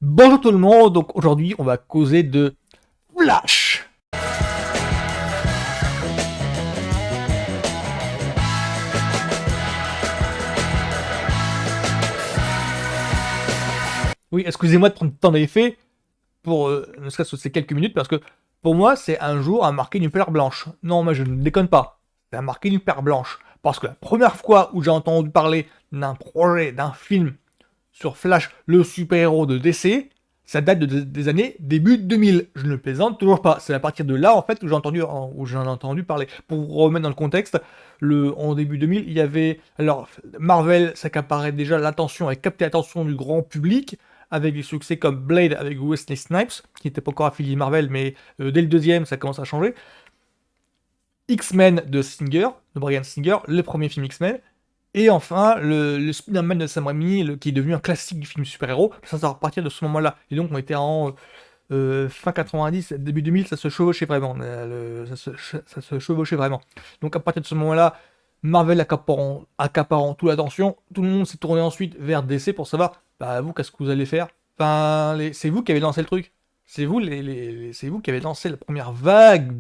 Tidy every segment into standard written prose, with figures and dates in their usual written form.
Bonjour tout le monde, donc aujourd'hui on va causer de Flash. Oui, excusez-moi de prendre tant d'effet pour ne serait-ce que ces quelques minutes parce que pour moi c'est un jour à marquer une paire blanche. Non, moi je ne déconne pas, c'est à marquer une paire blanche. Parce que la première fois où j'ai entendu parler d'un projet, d'un film sur Flash, le super-héros de DC, ça date des années début 2000. Je ne plaisante toujours pas. C'est à partir de là, en fait, où j'en ai entendu parler. Pour vous remettre dans le contexte, en début 2000, il y avait... Alors, Marvel s'accaparait déjà l'attention, et captait l'attention du grand public, avec des succès comme Blade avec Wesley Snipes, qui n'était pas encore affilié Marvel, mais dès le deuxième, ça commence à changer. X-Men de Singer, de Bryan Singer, le premier film X-Men. Et enfin, le Spider-Man de Sam Raimi, qui est devenu un classique du film super-héros, ça va repartir de ce moment-là. Et donc, on était en fin 90, début 2000, ça se chevauchait vraiment. Ça se chevauchait vraiment. Donc, à partir de ce moment-là, Marvel accaparant toute l'attention, tout le monde s'est tourné ensuite vers DC pour savoir, bah, vous, qu'est-ce que vous allez faire? Enfin, c'est vous qui avez lancé le truc. C'est vous, c'est vous qui avez lancé les premières vagues,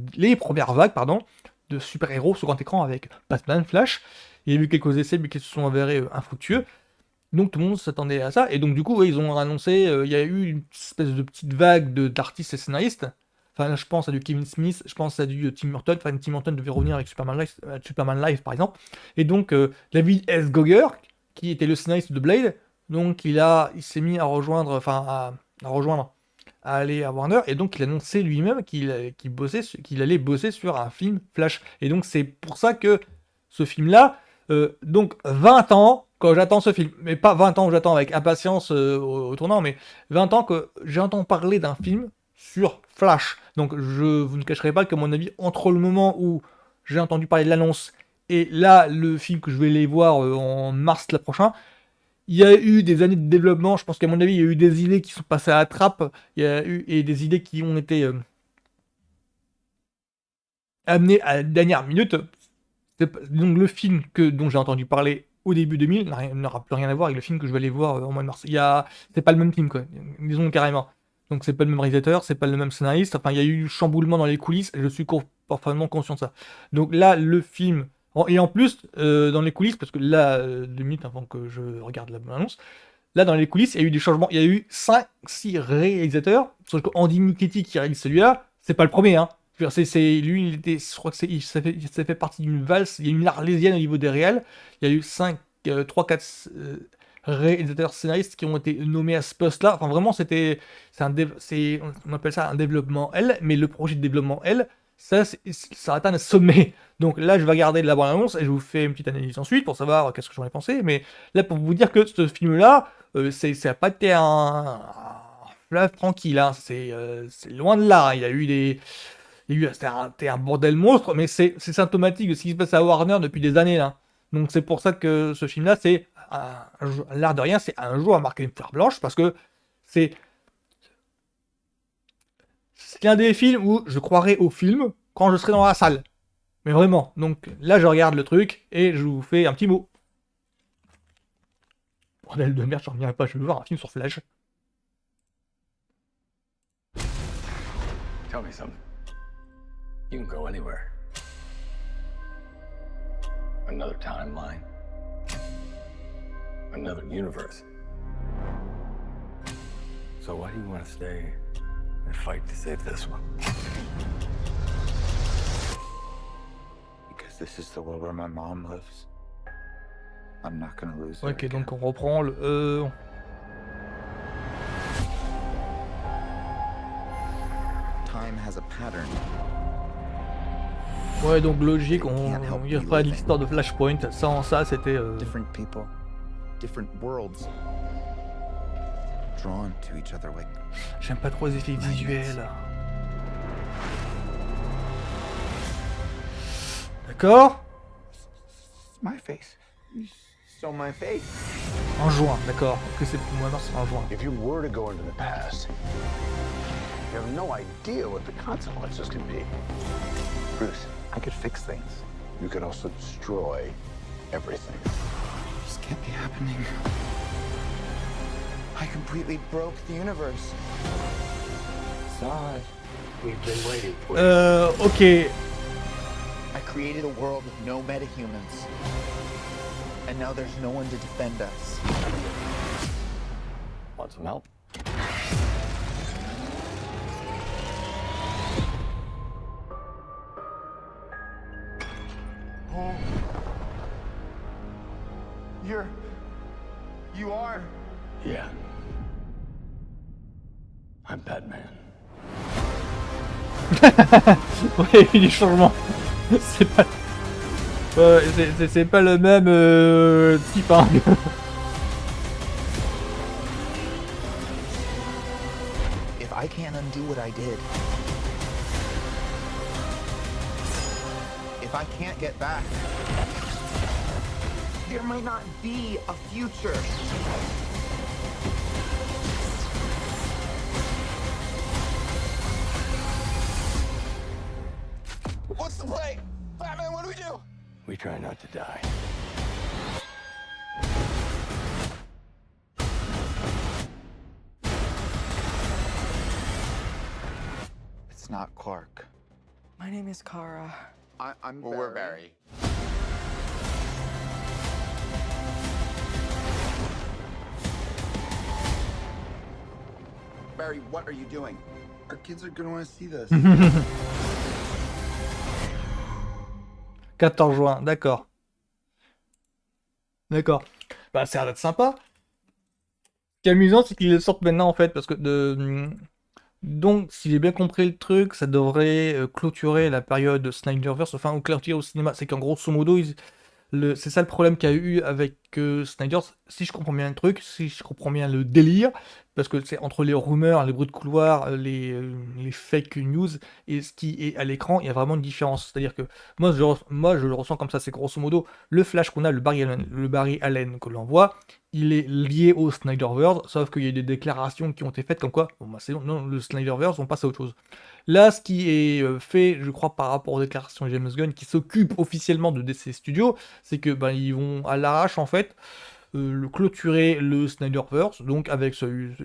pardon, de super-héros sur grand écran avec Batman, Flash. Il y a eu quelques essais, mais qui se sont avérés infructueux. Donc tout le monde s'attendait à ça. Et donc du coup, ils ont annoncé, il y a eu une espèce de petite vague d'artistes et scénaristes. Enfin, là, je pense à du Kevin Smith, je pense à du Tim Burton. Enfin, Tim Burton devait revenir avec Superman Live, par exemple. Et donc, David S. Goyer, qui était le scénariste de Blade, donc il s'est mis à rejoindre, à aller à Warner. Et donc, il a annoncé lui-même qu'il allait bosser sur un film Flash. Et donc, c'est pour ça que ce film-là, donc 20 ans quand j'attends ce film, mais pas 20 ans que j'attends avec impatience au tournant, mais 20 ans que j'entends parler d'un film sur Flash. Donc vous ne cacherez pas que mon avis, entre le moment où j'ai entendu parler de l'annonce et là, le film que je vais aller voir en mars l'an prochain, il y a eu des années de développement. Je pense qu'à mon avis, il y a eu des idées qui sont passées à la trappe, il y a eu et des idées qui ont été amenées à la dernière minute. Donc le film dont j'ai entendu parler au début 2000 n'aura plus rien à voir avec le film que je vais aller voir au mois de mars. C'est pas le même film, quoi. Disons carrément. Donc c'est pas le même réalisateur, c'est pas le même scénariste. Enfin, il y a eu du chamboulement dans les coulisses et je suis parfaitement conscient de ça. Donc là, le film... Et en plus, dans les coulisses, parce que là, 2 minutes avant que je regarde l'annonce, là, dans les coulisses, il y a eu des changements. Il y a eu 5-6 réalisateurs. Sauf que Andy Muschietti qui réalise celui-là, c'est pas le premier, hein. Lui, je crois que ça fait partie d'une valse. Il y a une arlésienne au niveau des réels. Il y a eu 3, 4 réalisateurs scénaristes qui ont été nommés à ce poste-là. Enfin, vraiment, on appelle ça un développement L, mais le projet de développement L, ça atteint un sommet. Donc là, je vais regarder de la bande-annonce et je vous fais une petite analyse ensuite pour savoir qu'est-ce que j'en ai pensé. Mais là, pour vous dire que ce film-là, ça n'a pas été un fleuve tranquille. Hein. C'est loin de là. Il y a eu des. C'était un bordel monstre, mais c'est symptomatique de ce qui se passe à Warner depuis des années là. Donc c'est pour ça que ce film-là, c'est l'art de rien, c'est un jour à marquer une fleur blanche parce que c'est l'un des films où je croirai au film quand je serai dans la salle. Mais vraiment. Donc là, je regarde le truc et je vous fais un petit mot. Bordel de merde, j'en reviens pas. Je veux voir un film sur Flash. Tell me something. You can go anywhere. Another timeline. Another universe. So why do you want to stay and fight to save this one? Because this is the world where my mom lives. I'm not gonna lose her Ok, again. donc on reprend le... Time has a pattern. Ouais, donc logique, on y pas l'histoire de Flashpoint. Sans ça, c'était... Different people, different worlds, drawn to each other like. J'aime pas trop les effets visuels. D'accord. My face. You saw my face. En juin, d'accord. Que c'est pour moi mars, en juin. If you were to go into the past, you have no idea what the consequences can be. Bruce, I could fix things. You could also destroy everything. This can't be happening. I completely broke the universe. Saw it. We've been waiting for you. Ok. I created a world with no metahumans. And now there's no one to defend us. Want some help? Oh. You are. Yeah. I'm Batman. Ouais, il y a du changement. C'est pas... c'est pas le même type, hein. If I can't undo what I did, if I can't get back, there might not be a future. What's the play? Batman, what do we do? We try not to die. It's not Clark. My name is Kara. I'm Barry. We're Barry. Barry, what are you doing? Our kids are gonna want to see this. 14 juin, d'accord. D'accord. Bah, ça a l'air d'être sympa. Ce qui est amusant, c'est qu'ils le sortent maintenant, en fait, parce que donc, si j'ai bien compris le truc, ça devrait clôturer la période de Snyderverse, enfin, ou clôturer au cinéma. C'est qu'en grosso modo, c'est ça le problème qu'il y a eu avec Snyder. Si je comprends bien le truc, si je comprends bien le délire, parce que c'est entre les rumeurs, les bruits de couloir, les fake news et ce qui est à l'écran, il y a vraiment une différence. C'est-à-dire que moi, je le ressens comme ça. C'est grosso modo le Flash qu'on a, le Barry Allen que l'on voit, il est lié au Snyderverse, sauf qu'il y a des déclarations qui ont été faites comme quoi, bon, bah, c'est non, le Snyderverse, on passe à autre chose. Là, ce qui est fait, je crois, par rapport aux déclarations de James Gunn, qui s'occupe officiellement de DC Studios, c'est que ben, ils vont à l'arrache, en fait, clôturer le Snyderverse, donc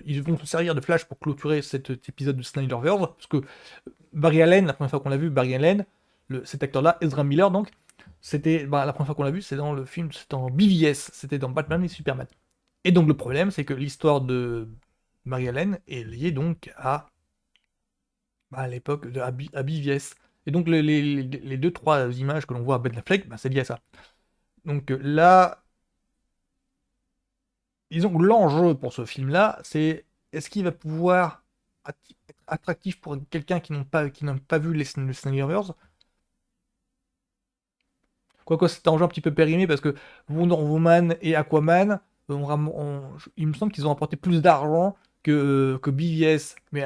ils vont se servir de Flash pour clôturer cet épisode de Snyderverse, parce que Barry Allen, la première fois qu'on l'a vu, Barry Allen, cet acteur-là, Ezra Miller, donc, c'était, la première fois qu'on l'a vu, c'est dans le film, c'était en BVS, c'était dans Batman et Superman. Et donc le problème, c'est que l'histoire de Barry Allen est liée donc à l'époque à BVS. Et donc les deux, trois images que l'on voit à Ben Affleck, c'est lié à ça. Donc là, disons que l'enjeu pour ce film-là, c'est est-ce qu'il va pouvoir être attractif pour quelqu'un qui n'a pas vu le Snyderverse. Quoique c'est un jeu un petit peu périmé parce que Wonder Woman et Aquaman, il me semble qu'ils ont apporté plus d'argent que BVS. Mais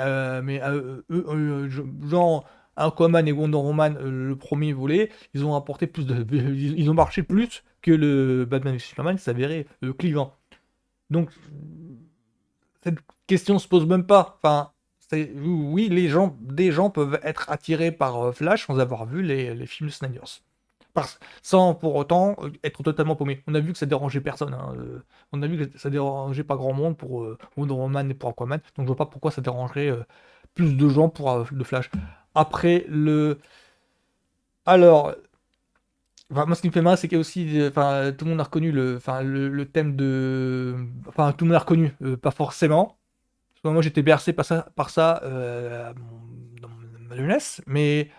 genre Aquaman et Wonder Woman, le premier volet, ils ont apporté plus de. Ils ont marché plus que le Batman et Superman qui s'avérait clivant. Donc, cette question se pose même pas. Enfin, oui, des gens peuvent être attirés par Flash sans avoir vu les films Snyder's. Sans pour autant être totalement paumé. On a vu que ça dérangeait personne. Hein. On a vu que ça dérangeait pas grand monde pour Wonder Woman et pour Aquaman. Donc je vois pas pourquoi ça dérangerait plus de gens pour le Flash. Après, Alors, moi ce qui me fait mal, c'est qu'il y a aussi. Tout le monde a reconnu le thème de. Enfin, tout le monde a reconnu, pas forcément. Parce que moi j'étais bercé par ça dans ma jeunesse, mais.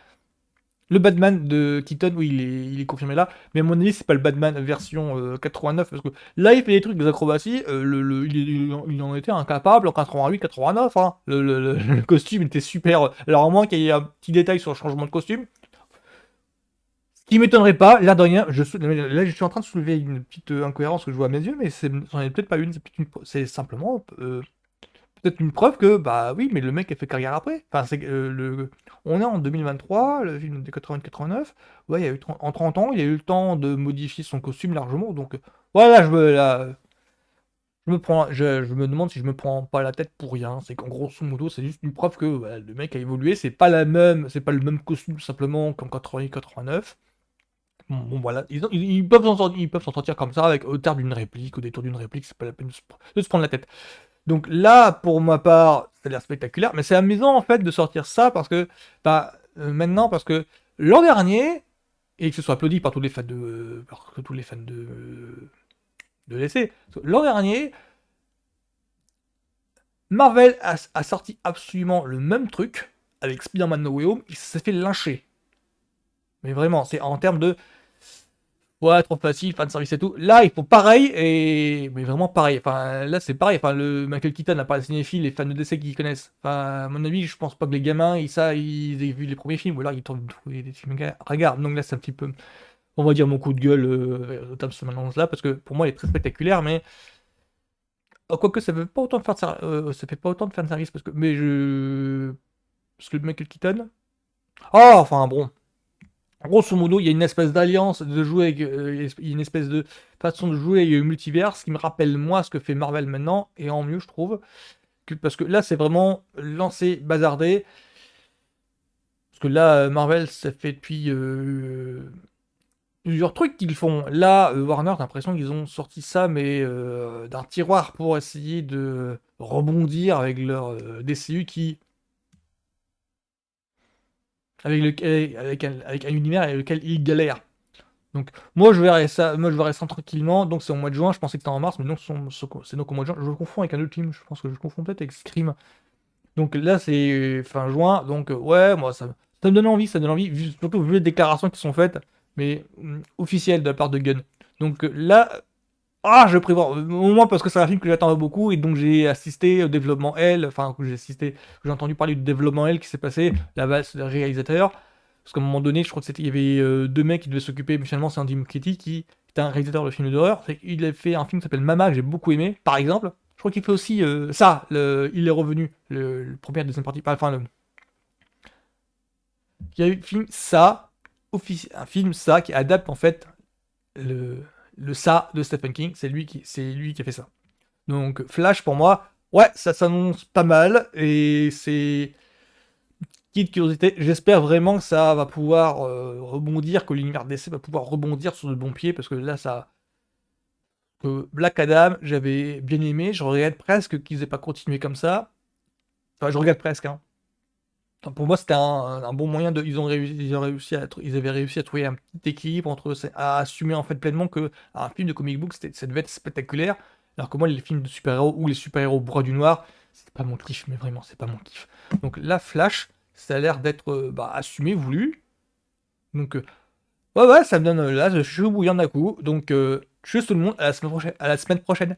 Le Batman de Keaton, oui, il est confirmé là, mais à mon avis, c'est pas le Batman version 89, parce que là, il fait des trucs, des acrobaties, il en était incapable en 88-89, hein. Le costume était super. Alors, à moins qu'il y ait un petit détail sur le changement de costume, ce qui m'étonnerait pas, l'air de rien, je suis en train de soulever une petite incohérence que je vois à mes yeux, mais c'en est peut-être pas une, c'est simplement peut-être une preuve que, bah oui, mais le mec a fait carrière après. Enfin, on est en 2023, le film de 88-89. Ouais, il y a eu en 30 ans, il a eu le temps de modifier son costume largement. Donc, voilà, je me demande si je me prends pas la tête pour rien. C'est qu'en grosso modo, c'est juste une preuve que le mec a évolué. C'est pas le même costume simplement qu'en 88-89. Bon, voilà, ils peuvent s'en sortir comme ça, avec au terme d'une réplique, au détour d'une réplique, c'est pas la peine de se prendre la tête. Donc là, pour ma part, ça a l'air spectaculaire, mais c'est amusant en fait de sortir ça parce que, maintenant, parce que l'an dernier, et que ce soit applaudi par tous les fans de l'essai, l'an dernier, Marvel a sorti absolument le même truc avec Spider-Man No Way Home, il s'est fait lyncher. Mais vraiment, c'est en termes de ouais, trop facile, fan service et tout. Là, ils font pareil, mais vraiment pareil. Enfin, là, c'est pareil. Enfin, le Michael Keaton n'a pas les cinéphiles, les fans de DC qui connaissent. Enfin, à mon avis, je pense pas que les gamins, ils aient vu les premiers films, ou alors ils tombent des films regarde. Donc là, c'est un petit peu, on va dire, mon coup de gueule au terme de cette annonce-là, parce que pour moi, il est très spectaculaire, mais quoique ça fait pas autant de ça fait pas autant de fan service, parce que le Michael Keaton. Ah, enfin bon. Grosso modo, il y a une espèce d'alliance de jouer avec, il y a une espèce de façon de jouer avec le multivers qui me rappelle moi ce que fait Marvel maintenant, et en mieux je trouve, parce que là c'est vraiment lancé, bazardé, parce que là Marvel ça fait depuis plusieurs trucs qu'ils font. Là Warner, j'ai l'impression qu'ils ont sorti ça mais d'un tiroir pour essayer de rebondir avec leur DCU qui avec un univers avec lequel ils galèrent. Donc moi je verrai ça tranquillement, donc c'est au mois de juin, je pensais que c'était en mars, mais non, c'est donc au mois de juin, je le confonds avec un autre film, je pense que je le confonds peut-être avec Scream. Donc là c'est fin juin, donc ouais, moi ça me donne envie, surtout vu les déclarations qui sont faites, mais officielles de la part de Gunn. Donc là, je prévois, au moins parce que c'est un film que j'attendais beaucoup, et donc j'ai assisté au développement L, enfin que j'ai entendu parler du développement L qui s'est passé, la base des réalisateurs. Parce qu'à un moment donné, je crois que il y avait deux mecs qui devaient s'occuper, mais finalement c'est Andy Muschietti qui est un réalisateur de films d'horreur. Il a fait un film qui s'appelle Mama que j'ai beaucoup aimé, par exemple. Je crois qu'il fait aussi ça, Il est revenu, le premier et deuxième partie, enfin il y a eu le film ça, un film ça qui adapte en fait le, le ça de Stephen King, c'est lui qui a fait ça. Donc Flash pour moi, ouais, ça s'annonce pas mal, et c'est petite curiosité, j'espère vraiment que ça va pouvoir rebondir, que l'univers DC va pouvoir rebondir sur de bons pieds, parce que là, que Black Adam, j'avais bien aimé, je regrette presque qu'ils aient pas continué comme ça. Enfin, je regrette presque, hein. Enfin, pour moi, c'était un bon moyen de. Ils avaient réussi à trouver un petit équilibre à assumer en fait pleinement que un film de comic book, ça devait être spectaculaire, alors que moi, les films de super-héros ou les super-héros bras du noir, c'était pas mon kiff, mais vraiment, c'est pas mon kiff. Donc là, Flash, ça a l'air d'être assumé, voulu. Donc, ouais, ça me donne là, je suis chaud bouillant d'un coup. Donc, tchuss tout le monde, à la semaine prochaine.